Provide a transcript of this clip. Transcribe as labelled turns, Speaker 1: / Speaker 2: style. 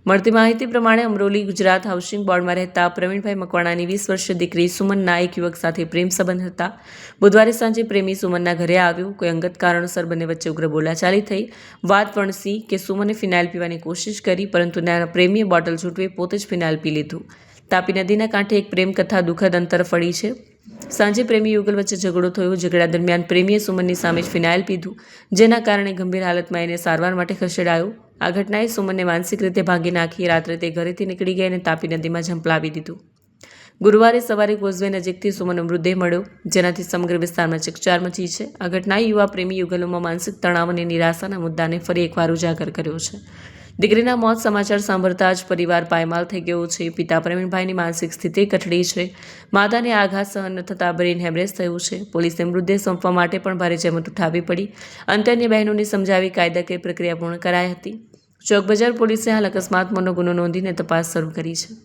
Speaker 1: મળતી માહિતી પ્રમાણે અમરોલી ગુજરાત હાઉસિંગ બોર્ડમાં રહેતા પ્રવીણભાઈ મકવાણાની 20 વર્ષીય દીકરી સુમનના એક યુવક સાથે પ્રેમ સંબંધ હતા. બુધવારે સાંજે પ્રેમી સુમનના ઘરે આવ્યો. કોઈ અંગત કારણોસર બંને વચ્ચે ઉગ્ર બોલાચાલી થઈ. વાત વણસી કે સુમને ફિનાઇલ પીવાની કોશિશ કરી, પરંતુ તેના પ્રેમીએ બોટલ ઝૂંટવી પોતે જ ફિનાઇલ પી લીધું. તાપી નદીના કાંઠે એક પ્રેમ કથા દુઃખદ અંતર ફળી છે. સાંજે પ્રેમી યુગલ વચ્ચે ઝઘડો થયો. ઝઘડા દરમિયાન પ્રેમીએ સુમનની સામે જ ફિનાઇલ પીધું, જેના કારણે ગંભીર હાલતમાં એને સારવાર માટે ખસેડાયો. આ ઘટનાએ સુમનને માનસિક રીતે ભાંગી નાખી. રાત્રે તે ઘરેથી નીકળી ગઈ અને તાપી નદીમાં ઝંપલાવી દીધું. ગુરુવારે સવારે કોઝવે નજીકથી સુમનનો મૃતદેહ મળ્યો, જેનાથી સમગ્ર વિસ્તારમાં ચકચાર મચી છે. આ ઘટનાએ યુવા પ્રેમી યુગલોમાં માનસિક તણાવ અને નિરાશાના મુદ્દાને ફરી એકવાર ઉજાગર કર્યો છે. દીકરીના મોત સમાચાર સાંભળતા જ પરિવાર પાયમાલ થઈ ગયો છે. પિતા પ્રવીણભાઈની માનસિક સ્થિતિ કઠડી છે. માતાને આઘાત સહન ન થતાં બ્રેઇન હેમરેજ થયું છે. પોલીસને મૃતદેહ સોંપવા માટે પણ ભારે જહેમત ઉઠાવવી પડી. અંતે અન્ય બહેનોને સમજાવી કાયદાકીય પ્રક્રિયા પૂર્ણ કરાઈ હતી. ચોક બજાર પોલીસે હાલ અકસ્માતનો ગુનો નોંધીને તપાસ શરૂ કરી છે.